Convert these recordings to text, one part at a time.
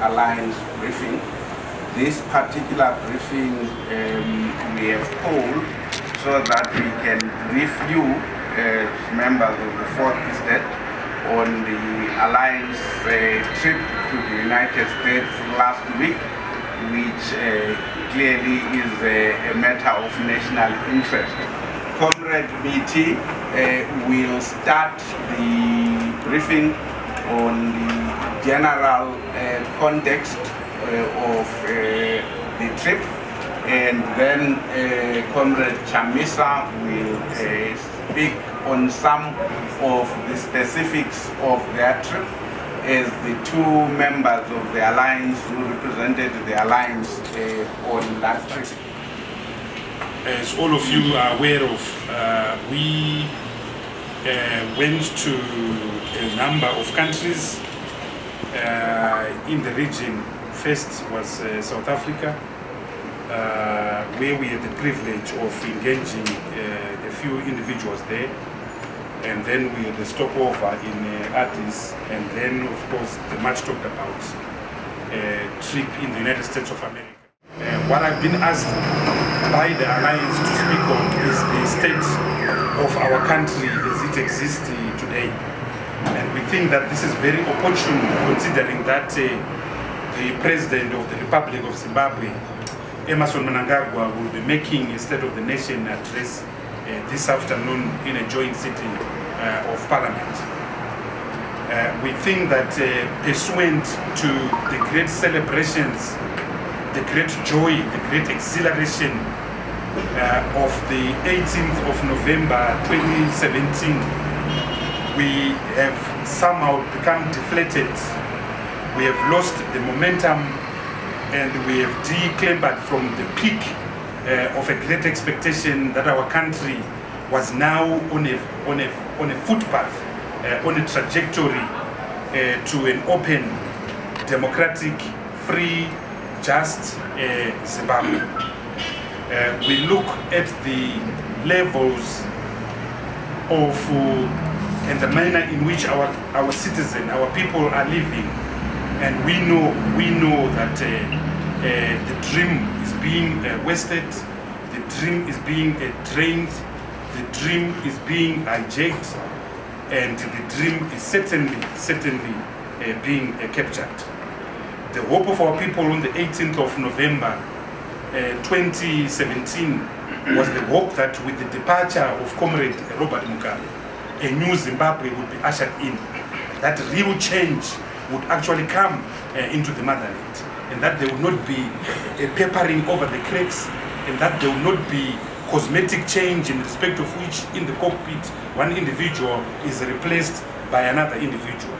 Alliance briefing. This particular briefing we have called so that we can brief you as members of the Fourth Estate on the Alliance trip to the United States last week, which clearly is a matter of national interest. Comrade BT will start the briefing on the general context of the trip, and then Comrade Chamisa will speak on some of the specifics of their trip as the two members of the Alliance who represented the Alliance on that trip. As all of you are aware of, we went to a number of countries in the region. First was South Africa, where we had the privilege of engaging a few individuals there, and then we had a stopover in Addis, and then of course the much talked about trip in the United States of America. What I've been asked by the Alliance to speak on is the state of our country as it exists today. And we think that this is very opportune, considering that the President of the Republic of Zimbabwe, Emmerson Mnangagwa, will be making a State of the Nation address this afternoon in a joint sitting of Parliament. We think that pursuant to the great celebrations, the great joy, the great exhilaration of the 18th of November 2017, we have somehow become deflated. We have lost the momentum, and we have declambered from the peak of a great expectation that our country was now on a footpath, on a trajectory to an open, democratic, free, just Zimbabwe. We look at the levels of and the manner in which our citizens, our people are living, and we know that the dream is being wasted, the dream is being drained, the dream is being hijacked, and the dream is certainly being captured. The hope of our people on the 18th of November 2017 was the hope that with the departure of Comrade Robert Mugabe, a new Zimbabwe would be ushered in, that real change would actually come into the motherland, and that there would not be a papering over the cracks, and that there would not be cosmetic change in respect of which in the cockpit one individual is replaced by another individual.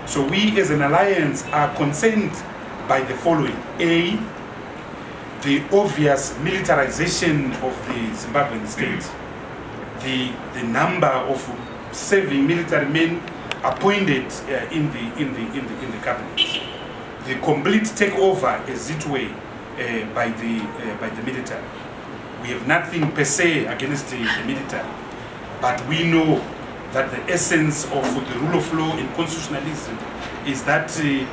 So we as an alliance are concerned by the following. A, the obvious militarization of the Zimbabwean state, the number of serving military men appointed in the cabinet, the complete takeover, as it were, by the military. We have nothing per se against the military, but we know that the essence of the rule of law and constitutionalism is that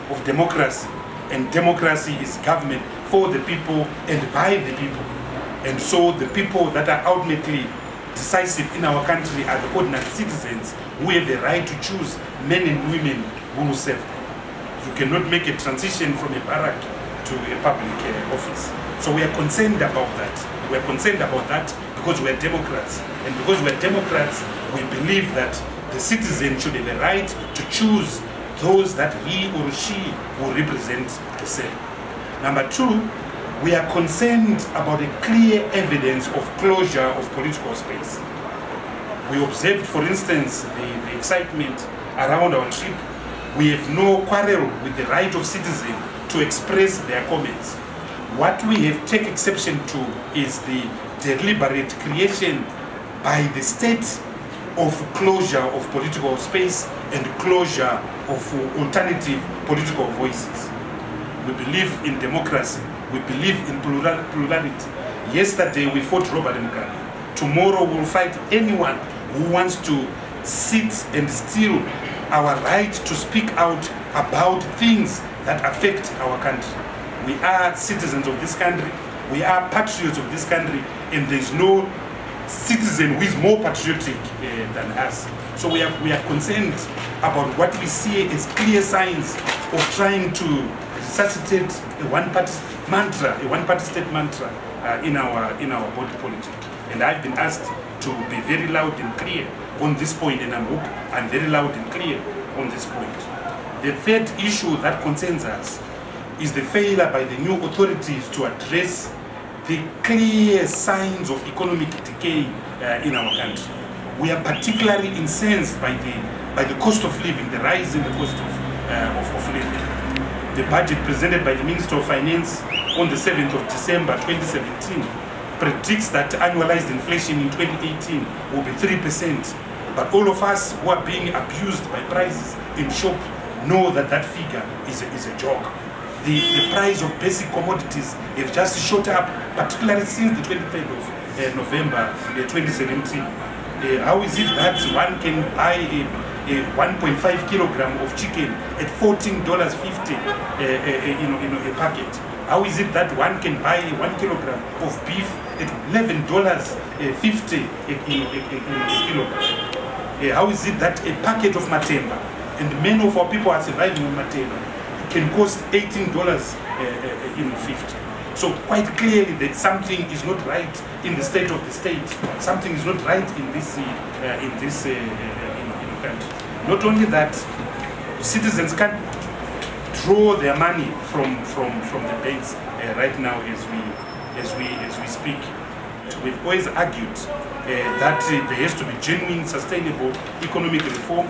of democracy, and democracy is government for the people and by the people. And so the people that are ultimately decisive in our country are the ordinary citizens who have the right to choose men and women who will serve them. You cannot make a transition from a barrack to a public office. So we are concerned about that. We are concerned about that because we are Democrats. And because we are Democrats, we believe that the citizen should have the right to choose those that he or she will represent the same. Number two, we are concerned about the clear evidence of closure of political space. We observed, for instance, the excitement around our trip. We have no quarrel with the right of citizens to express their comments. What we have taken exception to is the deliberate creation by the state of closure of political space and closure of alternative political voices. We believe in democracy. We believe in plurality. Yesterday we fought Robert Mugabe. Tomorrow we'll fight anyone who wants to sit and steal our right to speak out about things that affect our country. We are citizens of this country, we are patriots of this country, and there's no citizen who is more patriotic than us. So we are concerned about what we see as clear signs of trying to resuscitate a one-party mantra, a one-party state mantra in our body politic. And I've been asked to be very loud and clear on this point, and I'm very loud and clear on this point. The third issue that concerns us is the failure by the new authorities to address the clear signs of economic decay in our country. We are particularly incensed by the cost of living, the rise in the cost of living. The budget presented by the Minister of Finance on the 7th of December 2017 predicts that annualized inflation in 2018 will be 3%. But all of us who are being abused by prices in shop know that that figure is a joke. The price of basic commodities have just shot up, particularly since the 23rd of November 2017. How is it that one can buy a 1.5 kilogram of chicken at $14.50 a packet? How is it that one can buy 1 kilogram of beef at $11.50 a kilogram? How is it that a packet of matemba, and many of our people are surviving on matemba, can cost $18.50? So quite clearly that something is not right in the state of the state. Something is not right in this country. Not only that, citizens can't draw their money from the banks right now as we speak. We've always argued that there has to be genuine, sustainable economic reform.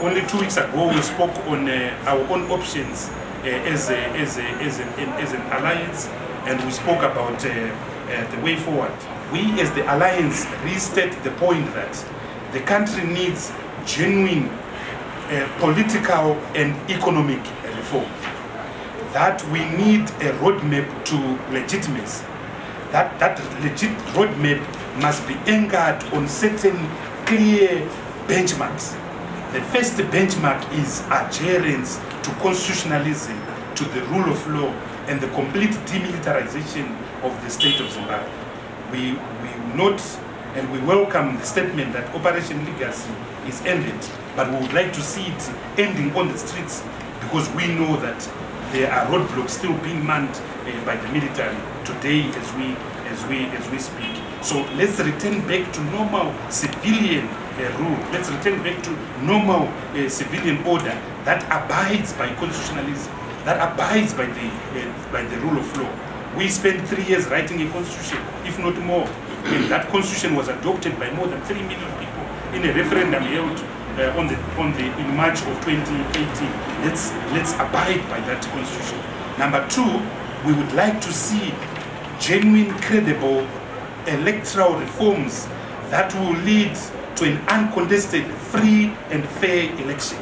Only 2 weeks ago, we spoke on our own options as an alliance, and we spoke about the way forward. We, as the alliance, restate the point that the country needs genuine political and economic reform. That we need a roadmap to legitimacy. That legit roadmap must be anchored on certain clear benchmarks. The first benchmark is adherence to constitutionalism, to the rule of law, and the complete demilitarization of the state of Zimbabwe. We note and we welcome the statement that Operation Legacy is ended, but we would like to see it ending on the streets, because we know that there are roadblocks still being manned by the military today as we speak. So let's return back to normal civilian rule. Let's return back to normal civilian order that abides by constitutionalism, that abides by the rule of law. We spent 3 years writing a constitution, if not more, and that constitution was adopted by more than 3 million people in a referendum held in March of 2018. Let's abide by that constitution. Number two, we would like to see genuine, credible electoral reforms that will lead to an uncontested, free and fair election.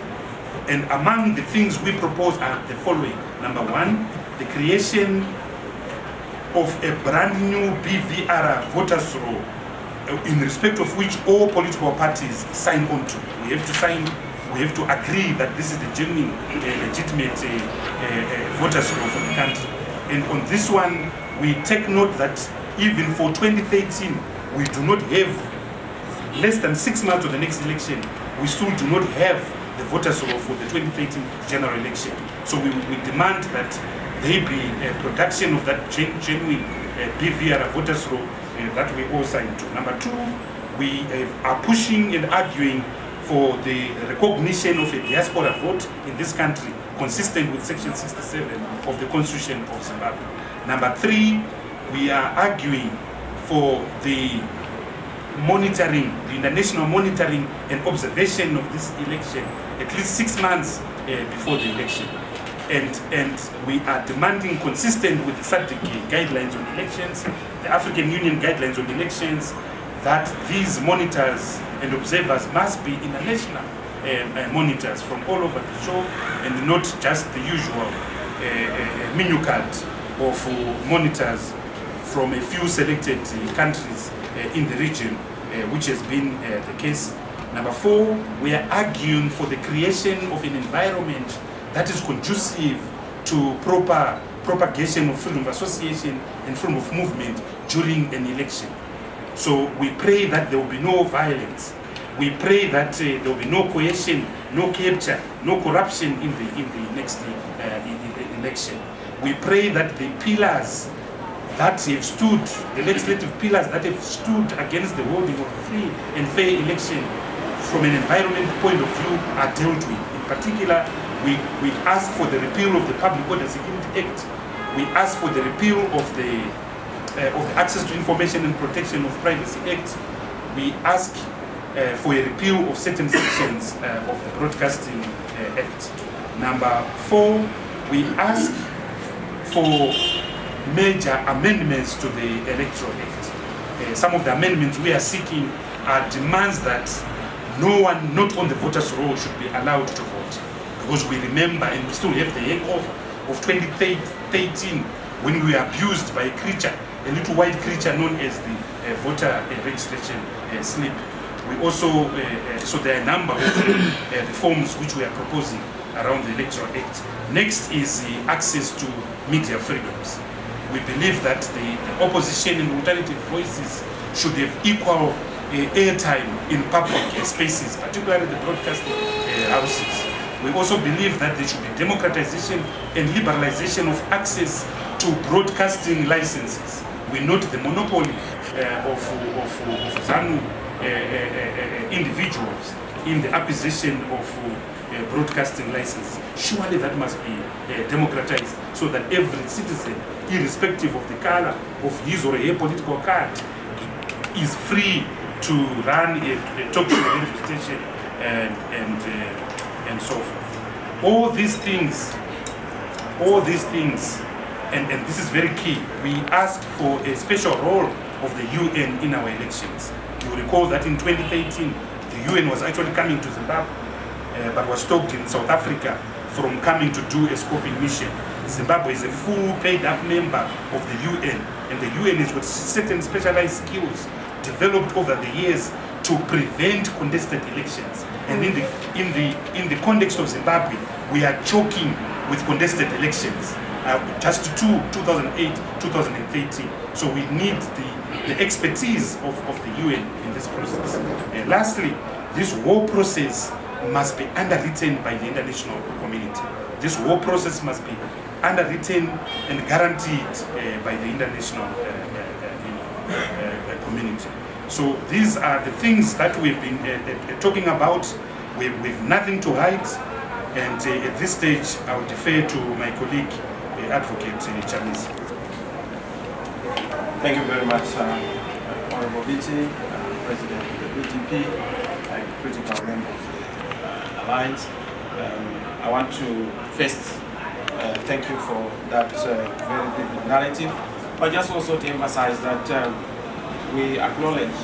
And among the things we propose are the following. Number one, the creation of a brand new BVR voters roll, in respect of which all political parties sign on to. We have to sign, we have to agree that this is the genuine, legitimate voters roll for the country. And on this one, we take note that even for 2013, we do not have, less than 6 months to the next election, we still do not have the voters roll for the 2013 general election. So we demand that there be a production of that genuine BVR voters roll that we all sign to. Number two, we are pushing and arguing for the recognition of a diaspora vote in this country, consistent with Section 67 of the Constitution of Zimbabwe. Number three, we are arguing for the monitoring, the international monitoring and observation of this election at least 6 months before the election. And we are demanding, consistent with the SADC guidelines on elections, the African Union guidelines on elections, that these monitors and observers must be international monitors from all over the show, and not just the usual menu card of monitors from a few selected countries in the region, which has been the case. Number four, we are arguing for the creation of an environment that is conducive to proper propagation of freedom of association and freedom of movement during an election. So we pray that there will be no violence. We pray that there will be no coercion, no capture, no corruption in the next election. We pray that the pillars that have stood, the legislative pillars that have stood against the holding of a free and fair election from an environment point of view are dealt with. In particular, we ask for the repeal of the Public Order Security Act. We ask for the repeal of the Access to Information and Protection of Privacy Act. We ask for a repeal of certain sections of the Broadcasting Act. Number 4, we ask for major amendments to the Electoral Act. Some of the amendments we are seeking are demands that no one not on the voters' roll should be allowed to vote. Because we remember, and we still have the hangover of 2013 when we were abused by a creature, a little white creature known as the voter registration slip. We also, so there are a number of reforms which we are proposing around the Electoral Act. Next is the access to media freedoms. We believe that the opposition and alternative voices should have equal airtime in public spaces, particularly the broadcasting houses. We also believe that there should be democratization and liberalization of access to broadcasting licenses. We note the monopoly of ZANU individuals in the acquisition of broadcasting licenses. Surely that must be democratized so that every citizen, irrespective of the color of his or her political card, is free to run a talk show radio station and so forth. All these things, and this is very key, we asked for a special role of the UN in our elections. You recall that in 2013, the UN was actually coming to Zimbabwe, but was stopped in South Africa from coming to do a scoping mission. Zimbabwe is a full paid-up member of the UN, and the UN has got certain specialized skills developed over the years to prevent contested elections. And in the context of Zimbabwe, we are choking with contested elections. Just 2008, 2013. So we need the expertise of the UN in this process. And lastly, this war process must be underwritten by the international community. This war process must be underwritten and guaranteed by the international community. So these are the things that we've been talking about. We've nothing to hide, and at this stage I will defer to my colleague, Advocate Chamis. Thank you very much, Honorable BT, President of the BTP, and critical members of the Alliance. I want to first thank you for that very vivid narrative, but just also to emphasize that we acknowledge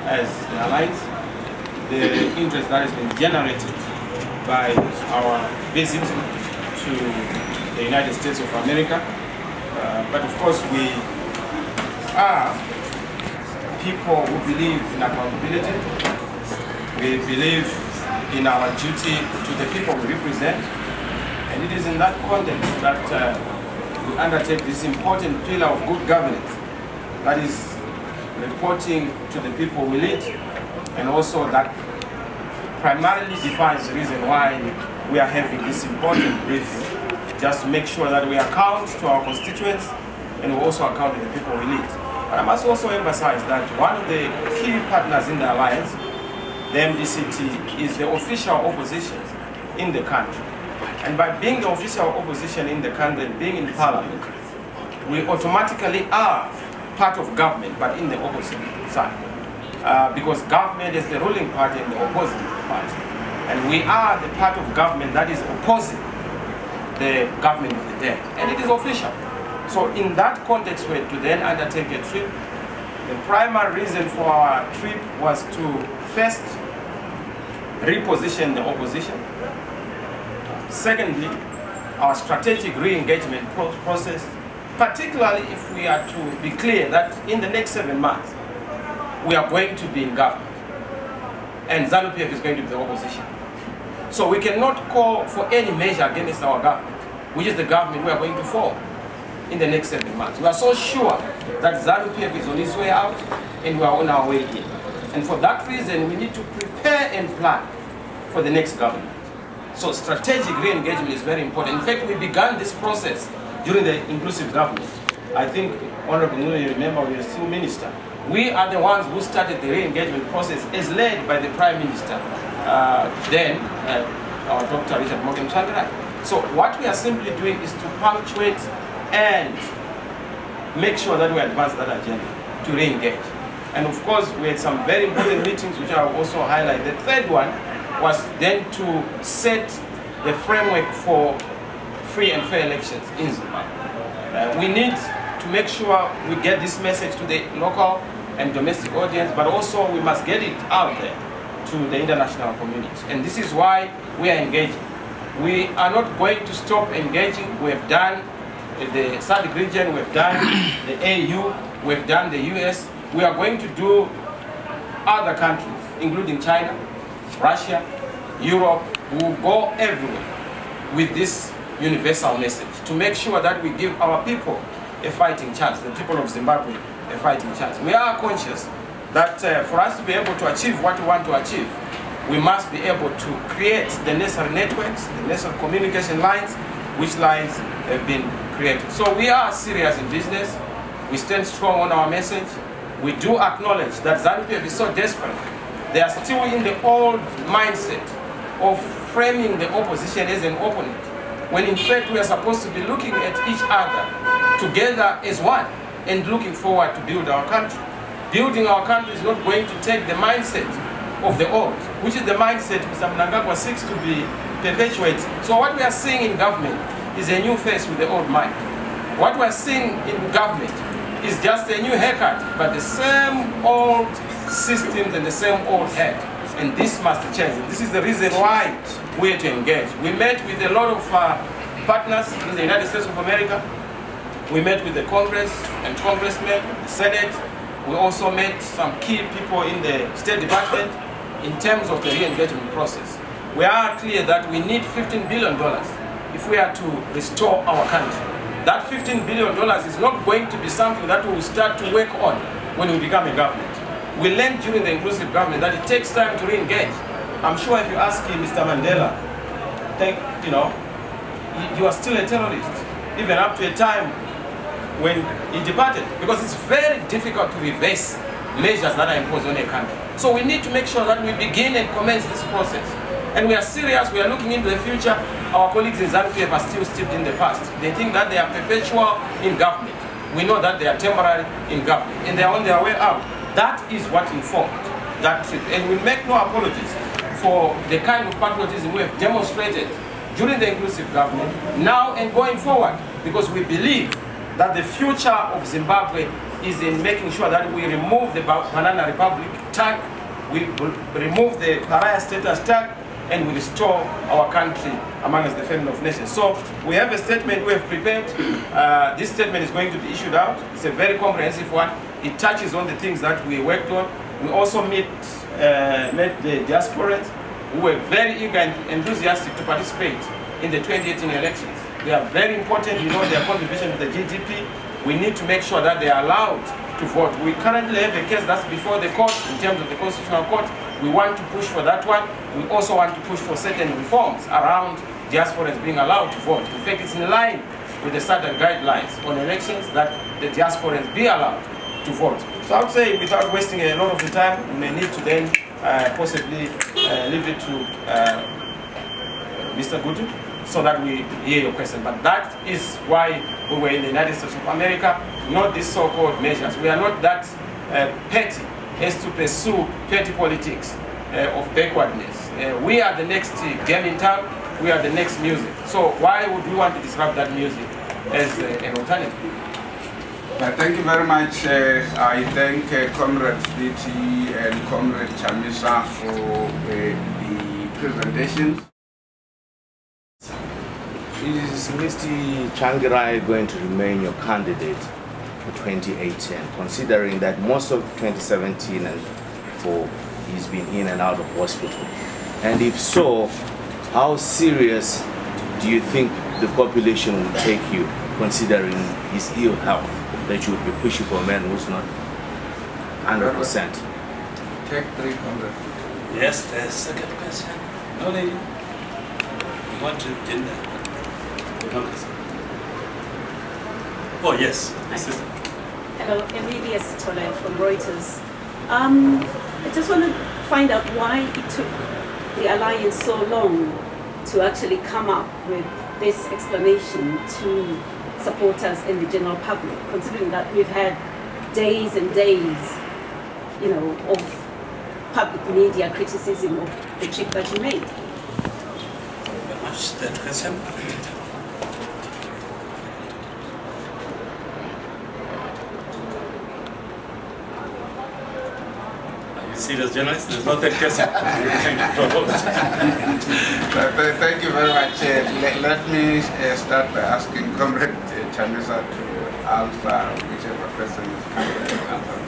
as the Alliance the interest that has been generated by our visit to the United States of America. But of course we are people who believe in accountability. We believe in our duty to the people we represent. And it is in that context that we undertake this important pillar of good governance, that is reporting to the people we lead, and also that primarily defines the reason why we are having this important brief, just to make sure that we account to our constituents and we also account to the people we lead. But I must also emphasize that one of the key partners in the Alliance, the MDCT, is the official opposition in the country. And by being the official opposition in the country and being in Parliament, we automatically are part of government, but in the opposite side. Because government is the ruling party and the opposing party. And we are the part of government that is opposing the government of the day. And it is official. So in that context, we had to then undertake a trip. The primary reason for our trip was to first reposition the opposition. Secondly, our strategic re-engagement process, particularly if we are to be clear that in the next 7 months, we are going to be in government. And ZANU-PF is going to be the opposition. So we cannot call for any measure against our government which is the government we are going to form in the next 7 months. We are so sure that ZANU-PF is on its way out and we are on our way in. And for that reason, we need to prepare and plan for the next government. So strategic re-engagement is very important. In fact, we began this process during the inclusive government. I think, Honorable Nguni, you remember we were still minister. We are the ones who started the re-engagement process as led by the Prime Minister, then our Dr. Richard Morgan Tsvangirai. So what we are simply doing is to punctuate and make sure that we advance that agenda to re-engage. And of course, we had some very important meetings which I will also highlight. The third one was then to set the framework for free and fair elections in Zimbabwe. We need to make sure we get this message to the local and domestic audience, but also we must get it out there to the international community. And this is why we are engaging. We are not going to stop engaging. We have done the SADC region, we have done the AU, we have done the US. We are going to do other countries, including China, Russia, Europe. We will go everywhere with this universal message to make sure that we give our people a fighting chance, the people of Zimbabwe a fighting chance. We are conscious that for us to be able to achieve what we want to achieve, we must be able to create the necessary networks, the necessary communication lines, which lines have been created. So we are serious in business. We stand strong on our message. We do acknowledge that ZANU-PF is so desperate. They are still in the old mindset of framing the opposition as an opponent, when in fact we are supposed to be looking at each other together as one and looking forward to build our country. Building our country is not going to take the mindset of the old, which is the mindset Mr. Mnangagwa seeks to be perpetuated. So what we are seeing in government is a new face with the old mind. What we are seeing in government is just a new haircut, but the same old systems and the same old head. And this must change. This is the reason why we are to engage. We met with a lot of partners in the United States of America. We met with the Congress and congressmen, the Senate. We also met some key people in the State Department in terms of the re-engagement process. We are clear that we need $15 billion if we are to restore our country. That $15 billion is not going to be something that we will start to work on when we become a government. We learned during the inclusive government that it takes time to re-engage. I'm sure if you ask Mr. Mandela, you are still a terrorist, even up to a time when he departed, because it's very difficult to reverse measures that are imposed on a country. So we need to make sure that we begin and commence this process. And we are serious, we are looking into the future. Our colleagues in ZANU-PF are still steeped in the past. They think that they are perpetual in government. We know that they are temporary in government, and they are on their way out. That is what informed that trip. And we make no apologies for the kind of patriotism we have demonstrated during the inclusive government, now and going forward, because we believe that the future of Zimbabwe is in making sure that we remove the Banana Republic tag, we remove the pariah status tag, and we restore our country amongst the family of nations. So we have a statement we have prepared. This statement is going to be issued out. It's a very comprehensive one. It touches on the things that we worked on. We also met the diasporans who were very eager and enthusiastic to participate in the 2018 elections. They are very important. We know their contribution to the GDP. We need to make sure that they are allowed to vote. We currently have a case that's before the court in terms of the Constitutional Court. We want to push for that one. We also want to push for certain reforms around diasporans being allowed to vote. In fact, it's in line with the certain guidelines on elections that the diasporans be allowed to vote. So I would say, without wasting a lot of the time, we may need to then possibly leave it to Mr. Gutu, so that we hear your question. But that is why we were in the United States of America, not these so-called measures. We are not that petty as to pursue petty politics of backwardness. We are the next game in town. We are the next music. So why would we want to disrupt that music as an alternative? Thank you very much. I thank Comrade DT and Comrade Chamisa for the presentation. Is Mr. Tsvangirai going to remain your candidate for 2018, considering that most of 2017 and he's been in and out of hospital? And if so, how serious do you think the population would take you, considering his ill health, that you would be pushing for a man who's not 100%? Take 300. Yes, the second question. No, lady. You want to gender? Democracy. Oh, yes. Assistant. Hello, MDC Alliance from Reuters. I just want to find out why it took the Alliance so long to actually come up with this explanation to supporters and the general public, considering that we've had days and days, you know, of public media criticism of the trip that you made. Very much that question. Serious journalist, there's no third question. Thank you very much. Let me start by asking Comrade Chamisa to answer whichever question is coming to answer.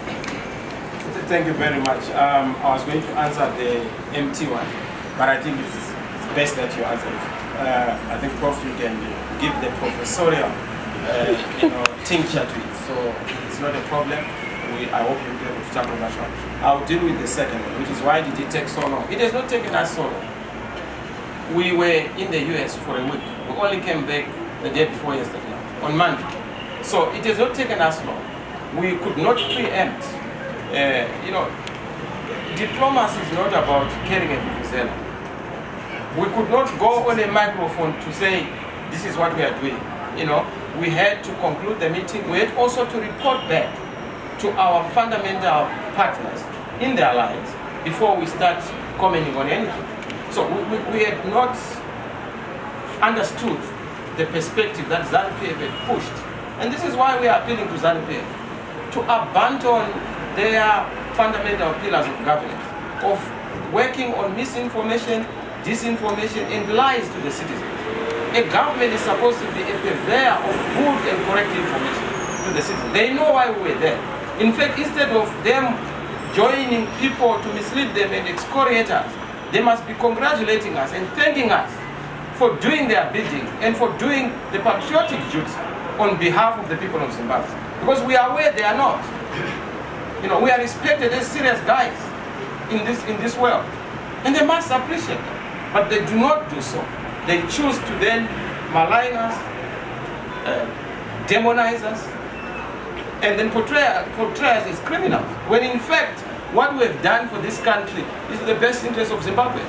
Thank you very much. I was going to answer the MT one, but I think it's best that you answer it. I think Prof, you can give the professorial tincture to it, so it's not a problem. I hope you'll be able to tackle that one. I'll deal with the second one, which is why did it take so long? It has not taken us so long. We were in the US for a week. We only came back the day before yesterday, on Monday. So it has not taken us long. We could not preempt. Diplomacy is not about carrying a vuvuzela. We could not go on a microphone to say, this is what we are doing. We had to conclude the meeting. We had also to report back to our fundamental partners in the alliance before we start commenting on anything. So we had not understood the perspective that ZANU-PF had pushed. And this is why we are appealing to ZANU-PF to abandon their fundamental pillars of governance, of working on misinformation, disinformation, and lies to the citizens. A government is supposed to be a purveyor of good and correct information to the citizens. They know why we were there. In fact, instead of them joining people to mislead them and excoriate us, they must be congratulating us and thanking us for doing their bidding and for doing the patriotic duty on behalf of the people of Zimbabwe. Because we are aware they are not. We are respected as serious guys in this world. And they must appreciate it. But they do not do so. They choose to then malign us, demonize us, and then portray us as criminals, when in fact, what we have done for this country is the best interest of Zimbabwe.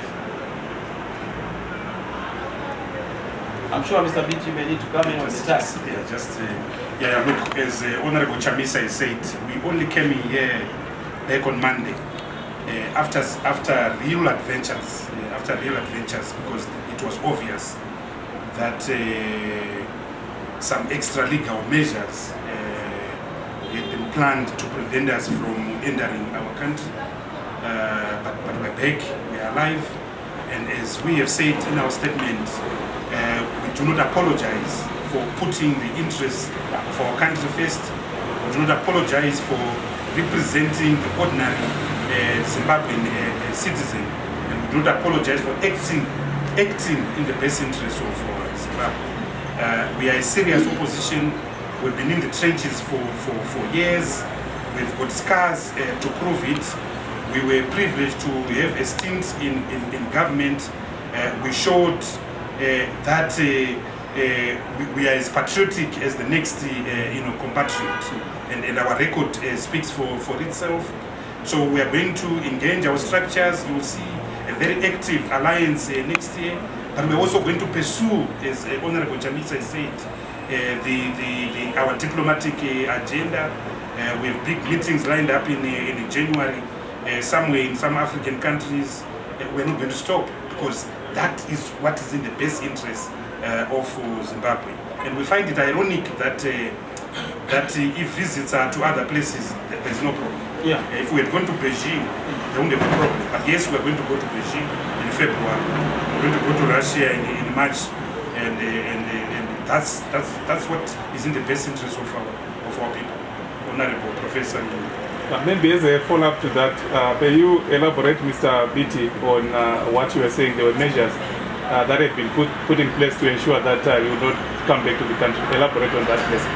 I'm sure Mr. Bichi may need to come in on the task. Look, as Honorable Chamisa has said, we only came here back on Monday after real adventures, because it was obvious that some extra legal measures had been planned to prevent us from entering our country, but we're back, we are alive, and as we have said in our statement, we do not apologize for putting the interests of our country first. We do not apologize for representing the ordinary Zimbabwean citizen, and we do not apologize for acting in the best interest of Zimbabwe. We are a serious opposition. We've been in the trenches for years. We've got scars to prove it. We were privileged to have a stint in government. We showed that we are as patriotic as the next compatriot, and our record speaks for itself. So we are going to engage our structures. You will see a very active alliance next year, but we're also going to pursue, as Honorable Chamisa said, our diplomatic agenda. We have big meetings lined up in January, somewhere in some African countries. We're not going to stop, because that is what is in the best interest of Zimbabwe. And we find it ironic that if visits are to other places, there's no problem. Yeah. If we had gone to Beijing, there wouldn't have a problem. But yes, we're going to go to Beijing in February. We're going to go to Russia in March, and that's what is in the best interest of our people. Honorable Professor. Maybe as a follow-up to that, may you elaborate, Mr. Biti, on what you were saying? There were measures that have been put in place to ensure that you will not come back to the country. Elaborate on that, please.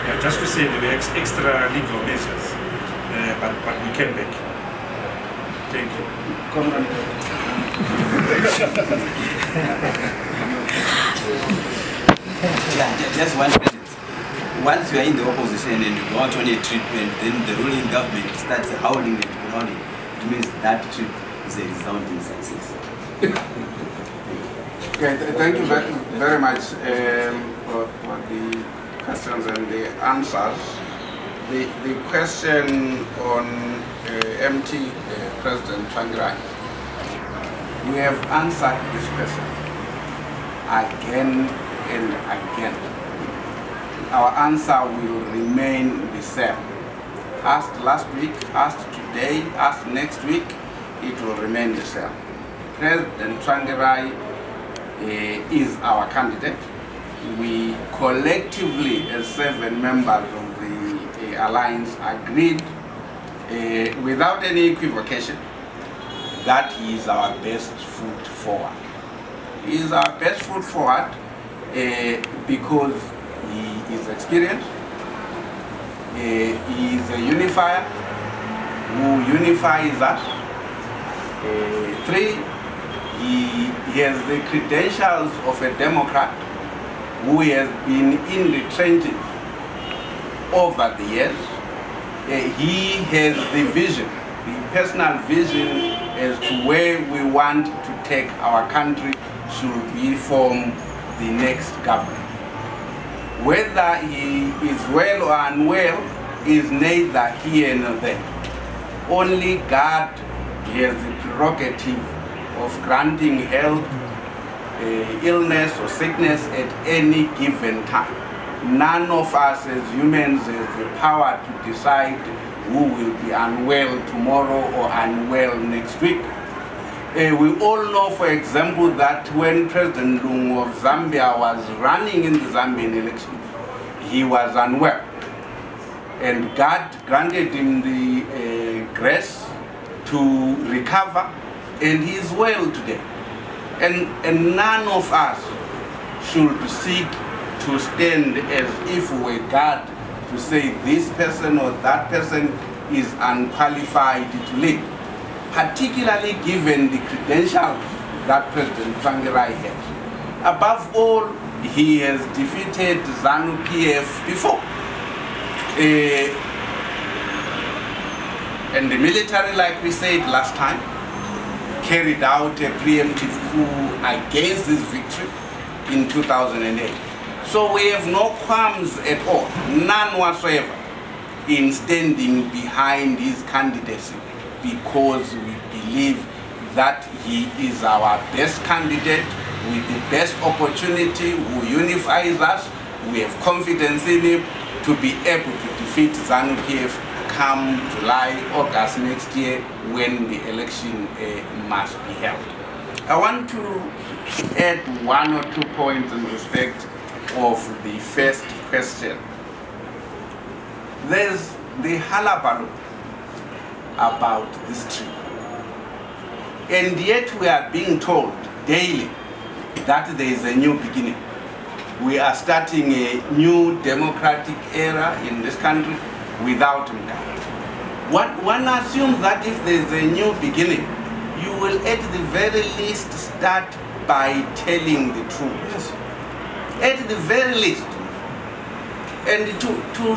Yeah, just to say there were extra legal measures, but we came back. Thank you. Yeah, just 1 minute. Once you are in the opposition and you go out on a trip and then the ruling government starts howling and growling, it means that trip is a resounding success. Okay, thank you very much for the questions and the answers. The question on MT President Tsvangirai, we have answered this question again and again. Our answer will remain the same. Asked last week, asked today, asked next week, it will remain the same. President Tsvangirai is our candidate. We collectively, as 7 members of the Alliance, agreed without any equivocation that he is our best foot forward. He is our best foot forward because he is experienced, he is a unifier who unifies us. 3, he has the credentials of a Democrat who has been in the trenches over the years. He has the vision, the personal vision as to where we want to take our country should we form the next government. Whether he is well or unwell is neither here nor there. Only God has the prerogative of granting health, illness or sickness at any given time. None of us as humans has the power to decide who will be unwell tomorrow or unwell next week. We all know, for example, that when President Lungu of Zambia was running in the Zambian election, he was unwell. And God granted him the grace to recover, and he is well today. And none of us should seek to stand as if we were God to say this person or that person is unqualified to lead, particularly given the credentials that President Tsvangirai has. Above all, he has defeated ZANU-PF before. And the military, like we said last time, carried out a preemptive coup against this victory in 2008. So we have no qualms at all, none whatsoever, in standing behind his candidacy, because we believe that he is our best candidate with the best opportunity, who unifies us. We have confidence in him to be able to defeat ZANU-PF come July, August next year, when the election must be held. I want to add 1 or 2 points in respect of the first question. There's the hullabaloo about this trip, and yet we are being told daily that there is a new beginning. We are starting a new democratic era in this country without Mugabe. One assumes that if there is a new beginning, you will at the very least start by telling the truth. At the very least. And to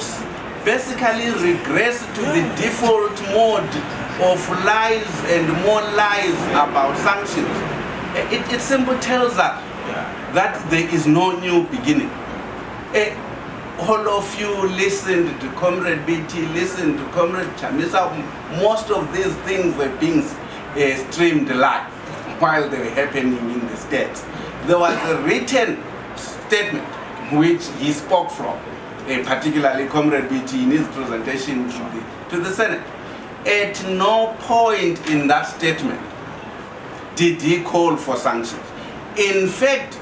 basically regress to the default mode of lies and more lies about sanctions. It simply tells us that there is no new beginning. All of you listened to Comrade BT, listened to Comrade Chamisa. Most of these things were being streamed live while they were happening in the States. There was a written statement which he spoke from, particularly Comrade BT in his presentation to the Senate. At no point in that statement did he call for sanctions. In fact,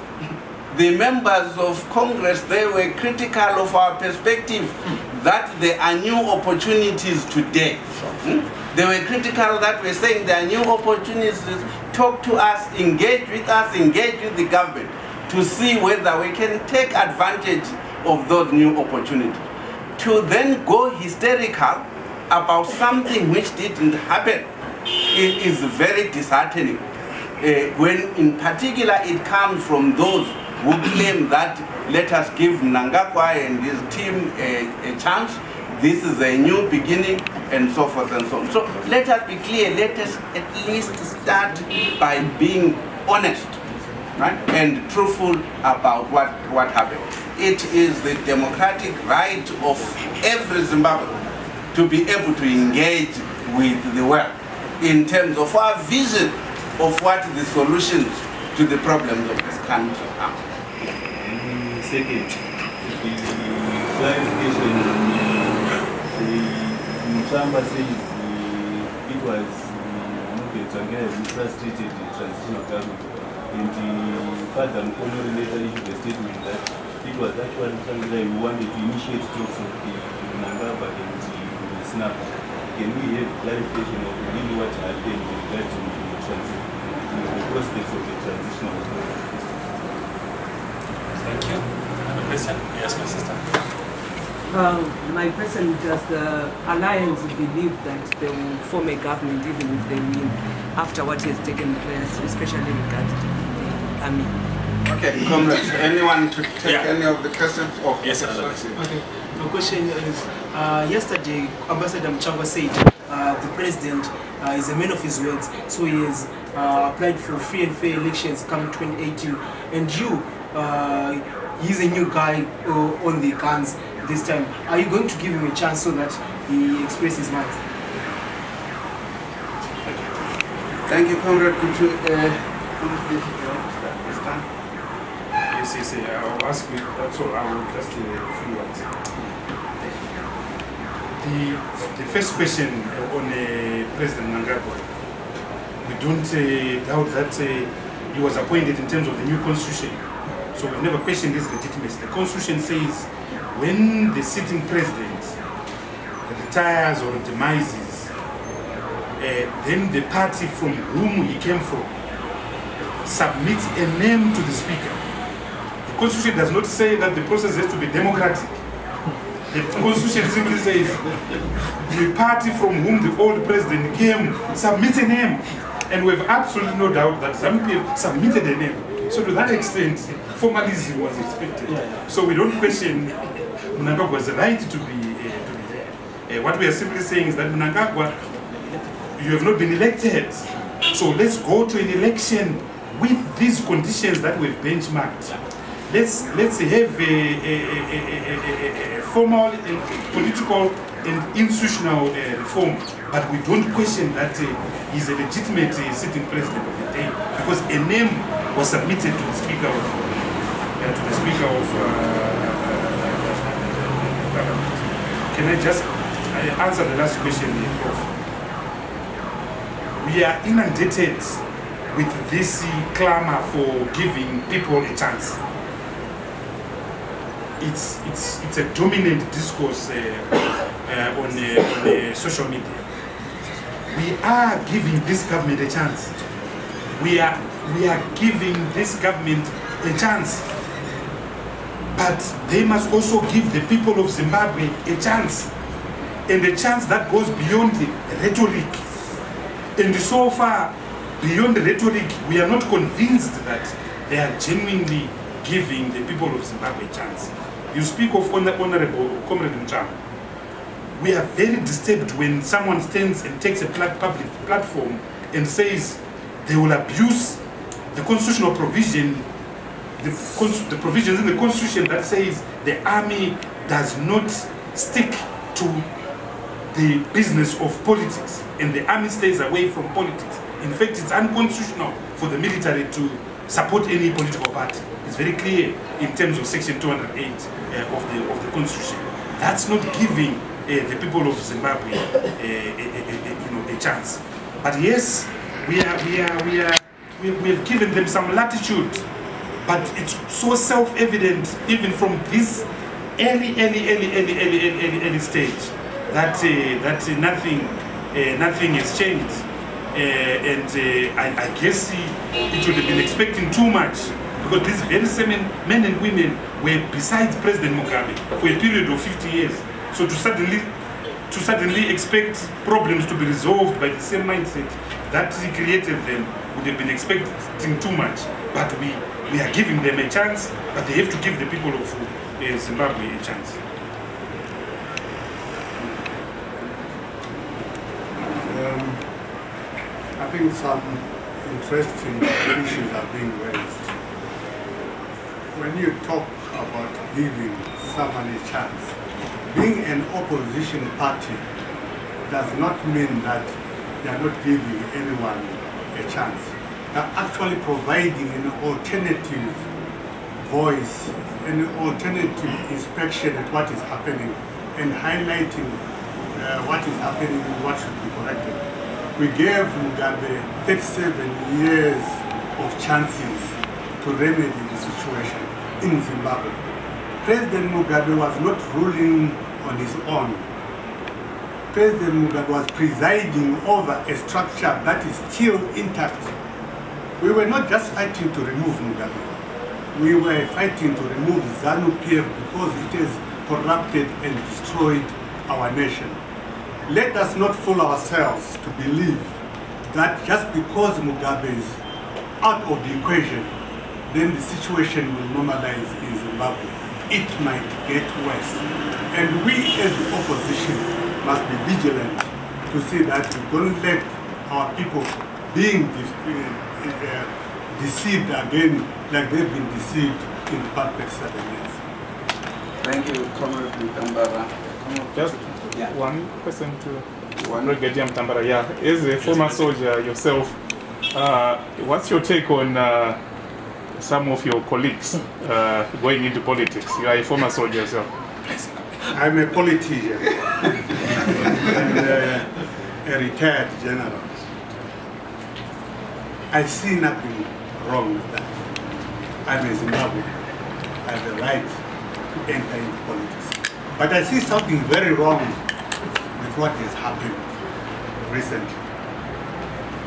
the members of Congress, they were critical of our perspective that there are new opportunities today. They were critical that we're saying there are new opportunities. Talk to us, engage with the government to see whether we can take advantage of those new opportunities. To then go hysterical about something which didn't happen, it is very disheartening. When in particular it comes from those who claim that let us give Mnangagwa and his team a chance, this is a new beginning, and so forth and so on. So let us be clear, let us at least start by being honest, right, and truthful about what happened. It is the democratic right of every Zimbabwean to be able to engage with the world in terms of our vision of what the solutions to the problems of this country are. Second, the clarification, Mutamba says it was frustrated the transitional government, and the father Mkono later issued a statement that it was actually something that we wanted to initiate talks of the Mnangagwa and the SNAP. Can we have clarification of really what happened with regard to the prospects of the transitional government? Thank you. Another question? Yes, my sister. My question, does the Alliance believe that they will form a government even if they win after what has taken place, especially regarding the army? Okay, comrades, anyone to take any of the questions? Oh, yes, another question. Okay, my question is, yesterday Ambassador Mchangwa said the president is a man of his words, so he has applied for free and fair elections coming 2018, and you, he's a new guy on the guns this time. Are you going to give him a chance so that he expresses his mind? Thank you, comrade. Could you Yes, I'll ask you, so I will just a few words. The first question on President Mnangagwa, we don't doubt that he was appointed in terms of the new constitution. So we've never questioned his legitimacy. The constitution says when the sitting president retires or demises, then the party from whom he came from submits a name to the speaker. The constitution does not say that the process has to be democratic. The constitution simply says the party from whom the old president came submits a name. And we have absolutely no doubt that some people submitted a name. So to that extent, formalism was expected. So we don't question Mnangagwa's right to be there. What we are simply saying is that Mnangagwa, you have not been elected. So let's go to an election with these conditions that we've benchmarked. Let's have a formal and political and institutional reform, but we don't question that he's a legitimate sitting president of the day, because a name was submitted to the speaker of Can I just answer the last question, Prof? We are inundated with this clamor for giving people a chance. It's a dominant discourse on social media. We are giving this government a chance. We are giving this government a chance. But they must also give the people of Zimbabwe a chance. And a chance that goes beyond the rhetoric. And so far, beyond the rhetoric, we are not convinced that they are genuinely giving the people of Zimbabwe a chance. You speak of Honorable Comrade Mchangwa. We are very disturbed when someone stands and takes a public platform and says they will abuse the constitutional provision, the provisions in the constitution that says the army does not stick to the business of politics and the army stays away from politics. In fact, it's unconstitutional for the military to support any political party. It's very clear in terms of Section 208 of the Constitution. That's not giving the people of Zimbabwe a chance. But yes, we have given them some latitude. But it's so self-evident, even from this early stage, that nothing nothing has changed. I guess it would have been expecting too much, because these very same men and women were besides President Mugabe for a period of 50 years. So to suddenly expect problems to be resolved by the same mindset that created them would have been expecting too much. But we are giving them a chance, but they have to give the people of Zimbabwe a chance. I think some interesting issues are being raised. When you talk about giving someone a chance, being an opposition party does not mean that they are not giving anyone a chance. They are actually providing an alternative voice, an alternative inspection at what is happening, and highlighting what is happening and what should be corrected. We gave Mugabe 37 years of chances to remedy the situation in Zimbabwe. President Mugabe was not ruling on his own. President Mugabe was presiding over a structure that is still intact. We were not just fighting to remove Mugabe. We were fighting to remove ZANU-PF because it has corrupted and destroyed our nation. Let us not fool ourselves to believe that just because Mugabe is out of the equation, then the situation will normalize in Zimbabwe. It might get worse. And we as the opposition must be vigilant to see that we don't let our people being deceived again like they've been deceived in the past 7 years. Thank you, Comrade Mtambara. Just one question to Brigadier Mtambara. Yeah, as a former soldier yourself, what's your take on some of your colleagues going into politics? You are a former soldier yourself. I'm a politician and a retired general. I see nothing wrong with that. I'm a Zimbabwean. I have the right to enter into politics. But I see something very wrong with what has happened recently.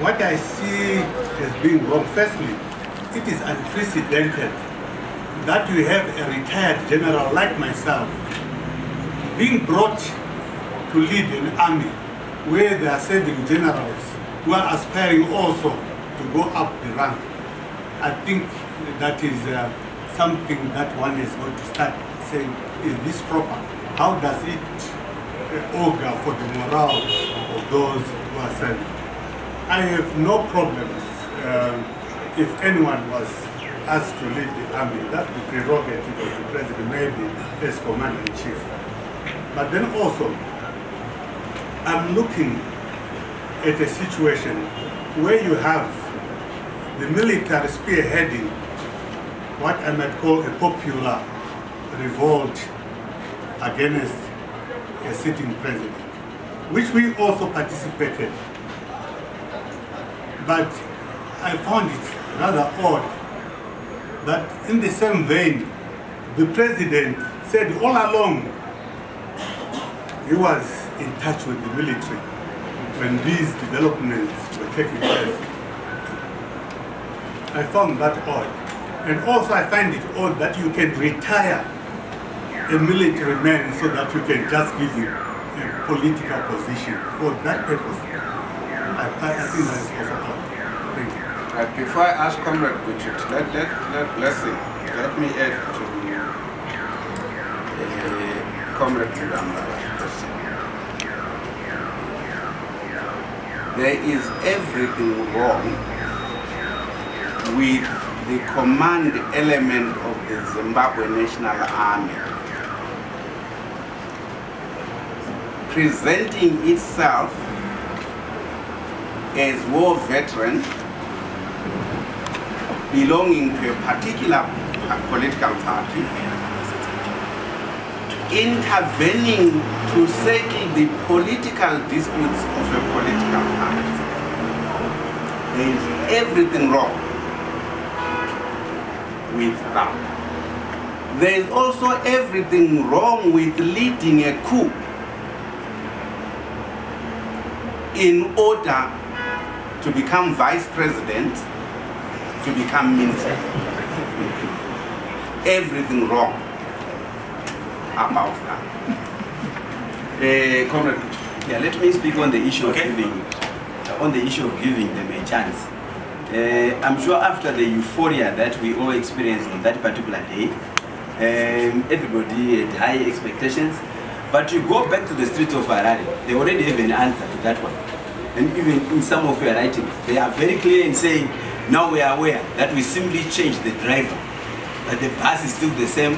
What I see as being wrong, firstly, it is unprecedented that we have a retired general like myself being brought to lead an army where there are serving generals who are aspiring also to go up the rank. I think that is something that one is going to start saying, is this proper? How does it augur for the morale of those who are serving? I have no problems if anyone was asked to lead the army. That's the prerogative of the president, maybe as commander-in-chief. But then also, I'm looking at a situation where you have the military spearheading what I might call a popular revolt against a sitting president, which we also participated. But I found it rather odd that in the same vein, the president said all along he was in touch with the military when these developments were taking place. I found that odd. And also I find it odd that you can retire a military man so that you can just give him a political position for that purpose. I think that is also odd. Thank you. Before I ask Comrade Butchert, let me add to Comrade Mtambara. There is everything wrong with the command element of the Zimbabwe National Army presenting itself as war veteran belonging to a particular political party, intervening to settle the political disputes of a political party. There is everything wrong with that. There is also everything wrong with leading a coup in order to become vice president, to become minister. Everything wrong about that. Comrade. Yeah, let me speak on the issue of giving, them a chance. I'm sure after the euphoria that we all experienced on that particular day, everybody had high expectations. But you go back to the streets of Harare, they already have an answer to that one. And even in some of your writings, they are very clear in saying, now we are aware that we simply changed the driver. But the bus is still the same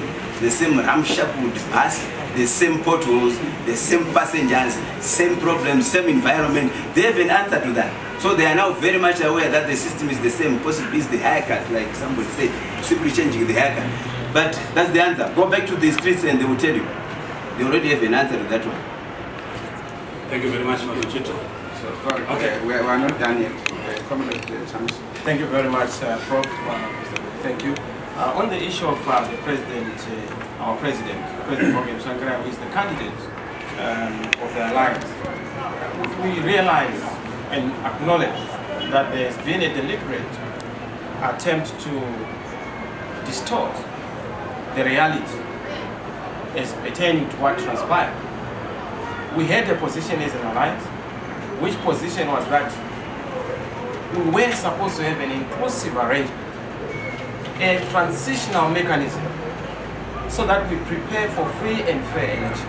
ramshackle bus, the same potholes, the same passengers, same problems, same environment. They have an answer to that. So they are now very much aware that the system is the same, possibly it's the haircut, like somebody said, simply changing the haircut. But that's the answer. Go back to the streets and they will tell you. They already have an answer to that one. Thank you very much, Mr. Chito. Okay, we are not done yet. Thank you very much, Prof. Thank you. On the issue of the President, President Morgan Sankara, who is the candidate of the Alliance, we realize and acknowledge that there has been a deliberate attempt to distort the reality as pertaining to what transpired. We had a position as an alliance, which position was that we were supposed to have an inclusive arrangement, a transitional mechanism, so that we prepare for free and fair election.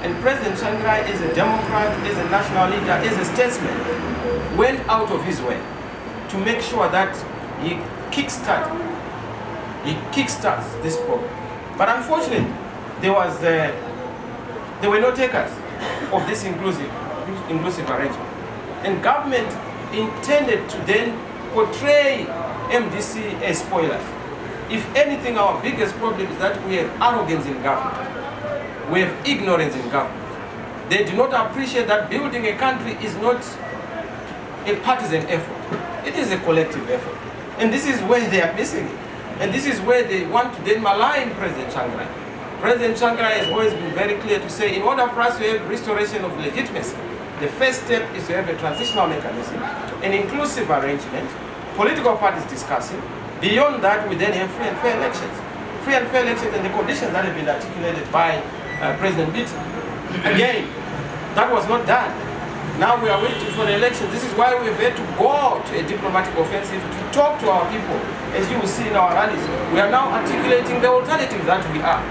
And President Shanghai, as a Democrat, as a national leader, as a statesman, went out of his way to make sure that he kickstarts this program. But unfortunately, there were no takers of this inclusive arrangement. And government intended to then portray MDC as spoilers. If anything, our biggest problem is that we have arrogance in government. We have ignorance in government. They do not appreciate that building a country is not a partisan effort. It is a collective effort. And this is where they are missing it. And this is where they want to then malign President Shanghai. President Shanghai has always been very clear to say, in order for us to have restoration of legitimacy, the first step is to have a transitional mechanism, an inclusive arrangement, political parties discussing. Beyond that, we then have free and fair elections. Free and fair elections and the conditions that have been articulated by President Beatty. Again, that was not done. Now we are waiting for the elections. This is why we've had to go to a diplomatic offensive to talk to our people. As you will see in our rallies, we are now articulating the alternative that we are.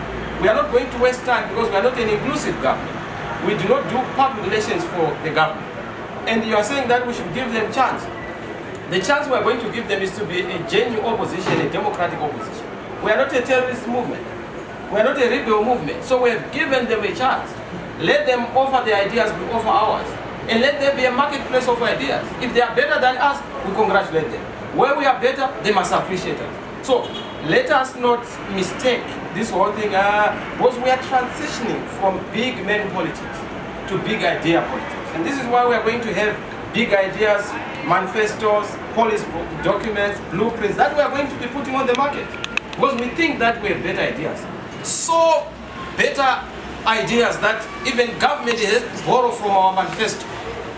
We are not going to waste time because we are not an inclusive government. We do not do public relations for the government. And you are saying that we should give them a chance. The chance we are going to give them is to be a genuine opposition, a democratic opposition. We are not a terrorist movement. We are not a rebel movement. So we have given them a chance. Let them offer their ideas, we offer ours. And let there be a marketplace of ideas. If they are better than us, we congratulate them. Where we are better, they must appreciate us. So let us not mistake this whole thing because we are transitioning from big men politics to big idea politics. And this is why we are going to have big ideas, manifestos, policy documents, blueprints that we are going to be putting on the market. Because we think that we have better ideas. So better ideas that even government has to borrow from our manifesto.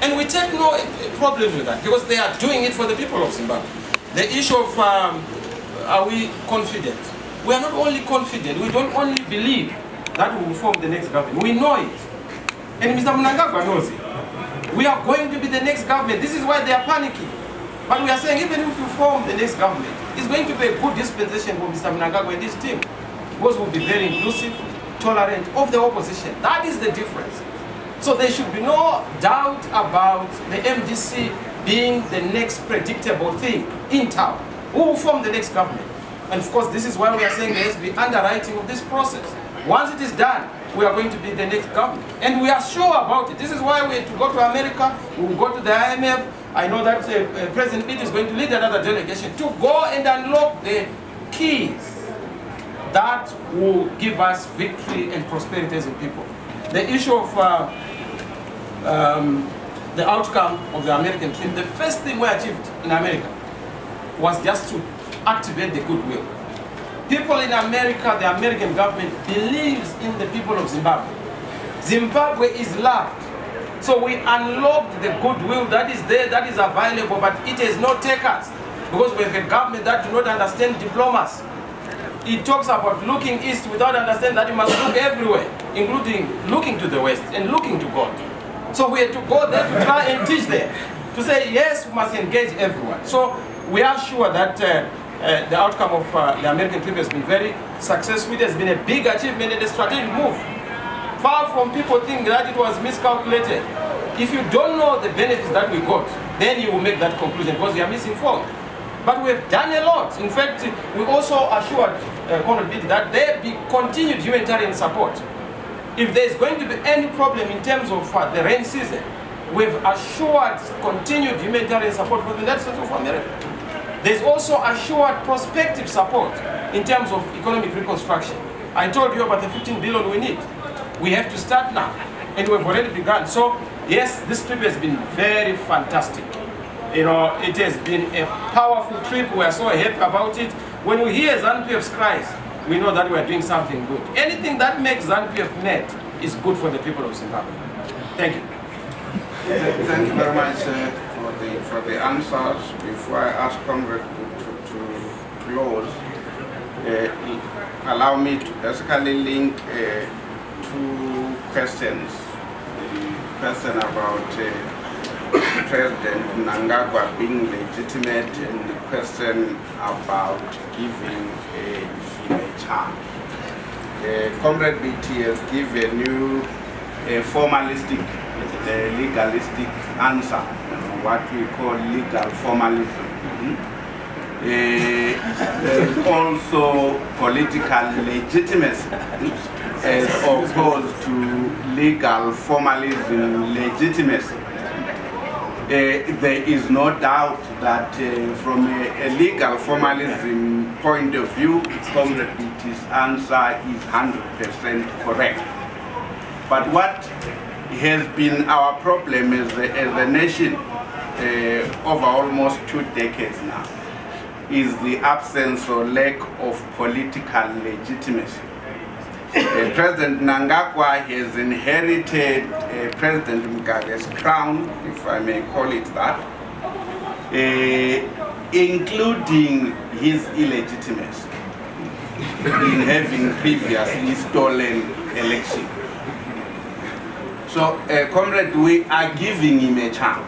And we take no problem with that because they are doing it for the people of Zimbabwe. The issue of are we confident? We are not only confident, we don't only believe that we will form the next government. We know it. And Mr. Mnangagwa knows it. We are going to be the next government. This is why they are panicking. But we are saying even if we form the next government, it's going to be a good dispensation for Mr. Mnangagwa and his team. Because we'll be very inclusive, tolerant of the opposition. That is the difference. So there should be no doubt about the MDC being the next predictable thing in town. Who will form the next government? And of course, this is why we are saying there has to be underwriting of this process. Once it is done, we are going to be the next government. And we are sure about it. This is why we have to go to America, we will go to the IMF. I know that President Beatty is going to lead another delegation to go and unlock the keys that will give us victory and prosperity as a people. The issue of the outcome of the American trip, the first thing we achieved in America was just to activate the goodwill. People in America, the American government believes in the people of Zimbabwe. Zimbabwe is loved. So we unlocked the goodwill that is there, that is available, but it has not taken us. Because we have a government that do not understand diplomacy. It talks about looking east without understanding that you must look everywhere, including looking to the west and looking to God. So we had to go there to try and teach them, to say, yes, we must engage everyone. So we are sure that the outcome of the American trip has been very successful. It has been a big achievement and a strategic move. Far from people think that it was miscalculated. If you don't know the benefits that we got, then you will make that conclusion because you are misinformed. But we have done a lot. In fact, we also assured Conrad that there be continued humanitarian support. If there is going to be any problem in terms of the rain season, we've assured continued humanitarian support for the United States of America. There's also assured prospective support in terms of economic reconstruction. I told you about the 15 billion we need. We have to start now, and we've already begun. So, yes, this trip has been very fantastic. You know, it has been a powerful trip. We are so happy about it. When we hear ZANU-PF's cries, we know that we are doing something good. Anything that makes ZANU-PF net is good for the people of Zimbabwe. Thank you. Thank you very much for the answers. Before I ask Congress to close, allow me to basically link two questions. The question about President Mnangagwa being legitimate and the question about giving him a chance. Comrade BT has given you a formalistic, legalistic answer, what we call legal formalism. There is also political legitimacy as opposed to legal formalism legitimacy. There is no doubt that from a legal formalism point of view, Comrade BT's answer is 100% correct. But what has been our problem as a nation over almost 2 decades now is the absence or lack of political legitimacy. President Mnangagwa has inherited President Mugabe's crown, if I may call it that, including his illegitimacy in having previously stolen election. So, comrade, we are giving him a chance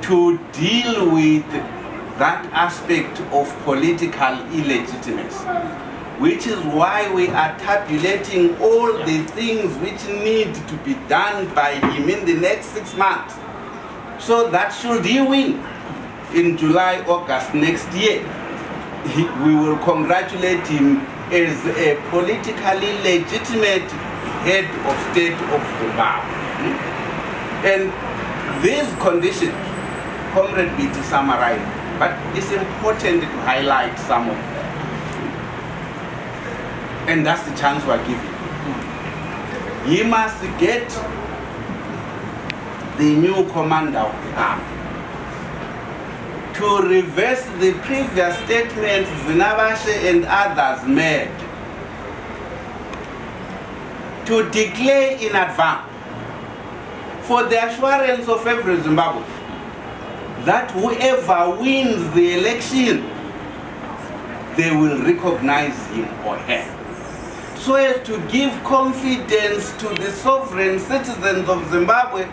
to deal with that aspect of political illegitimacy, which is why we are tabulating all the things which need to be done by him in the next 6 months. So that should he win in July, August next year, we will congratulate him as a politically legitimate head of state of Zimbabwe. And these conditions, Comrade BT summarized, but it's important to highlight some of them. And that's the chance we're giving. He must get the new commander of the army to reverse the previous statements Zinabashe and others made, to declare in advance for the assurance of every Zimbabwean that whoever wins the election, they will recognize him or her, so as to give confidence to the sovereign citizens of Zimbabwe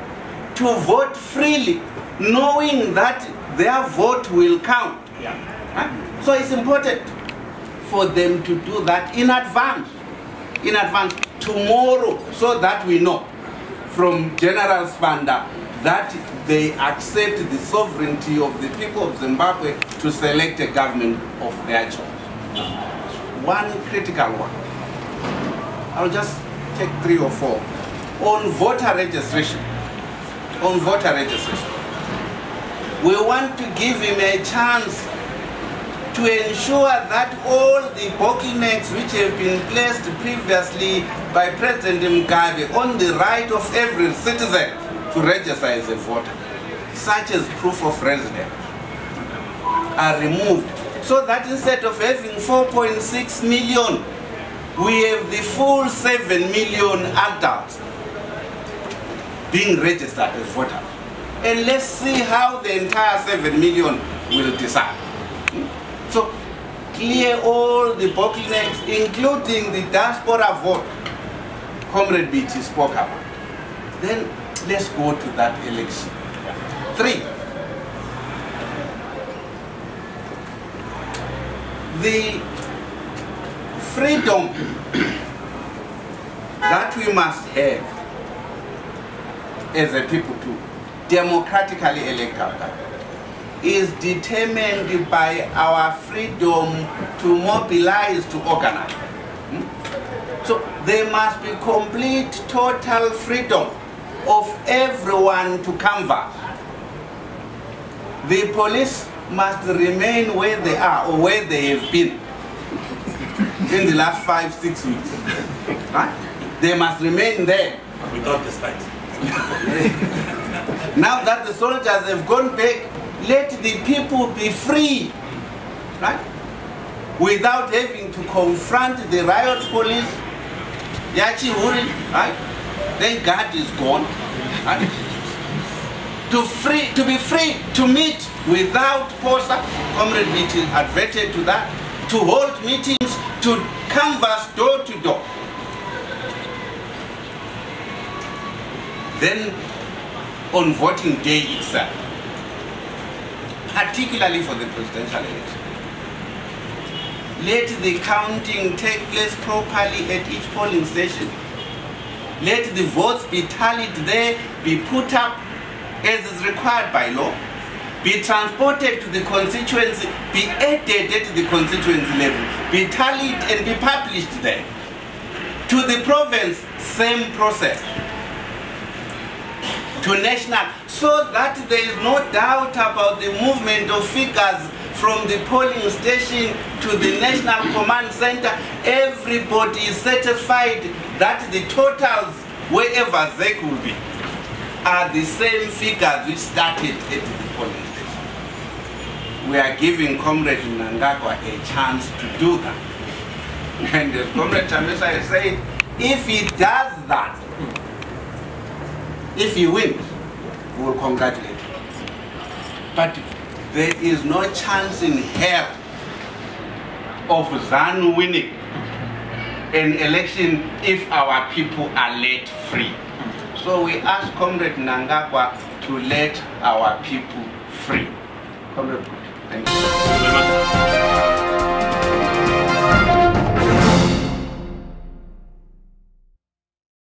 to vote freely, knowing that their vote will count. So it's important for them to do that in advance, tomorrow, so that we know from General Spanda that they accept the sovereignty of the people of Zimbabwe to select a government of their choice. One critical one. I'll just take 3 or 4. On voter registration. We want to give him a chance to ensure that all the bottlenecks which have been placed previously by President Mugabe on the right of every citizen to register as a voter, such as proof of residence, are removed, so that instead of having 4.6 million, we have the full 7 million adults being registered as voters. And let's see how the entire 7 million will decide. So clear all the bottlenecks, including the diaspora vote Comrade BT spoke about. Then let's go to that election. 3. The freedom that we must have as a people to democratically elect our government is determined by our freedom to mobilize, to organize. So there must be complete, total freedom of everyone to canvass. The police must remain where they are or where they have been in the last 5-6 weeks. Right? They must remain there. Without the fight. Now that the soldiers have gone back, let the people be free, right? Without having to confront the riot police. Yachi Huri, right? Then God is gone. Right? To be free to meet without poster, Comrade BT adverted to that, to hold meetings, to canvass door to door. Then on voting day itself, particularly for the presidential election, let the counting take place properly at each polling station. Let the votes be tallied there, be put up as is required by law, be transported to the constituency, be added at the constituency level, be tallied and be published there. To the province, same process. To national, so that there is no doubt about the movement of figures from the polling station to the national command center. Everybody is satisfied that the totals, wherever they could be, are the same figures which started at the polling station. We are giving Comrade Mnangagwa a chance to do that. And as Comrade Chamisa has said, if he does that, if he wins, we will congratulate him. But there is no chance in hell of ZANU winning an election if our people are let free. So we ask Comrade Mnangagwa to let our people free. Comrade, thank you.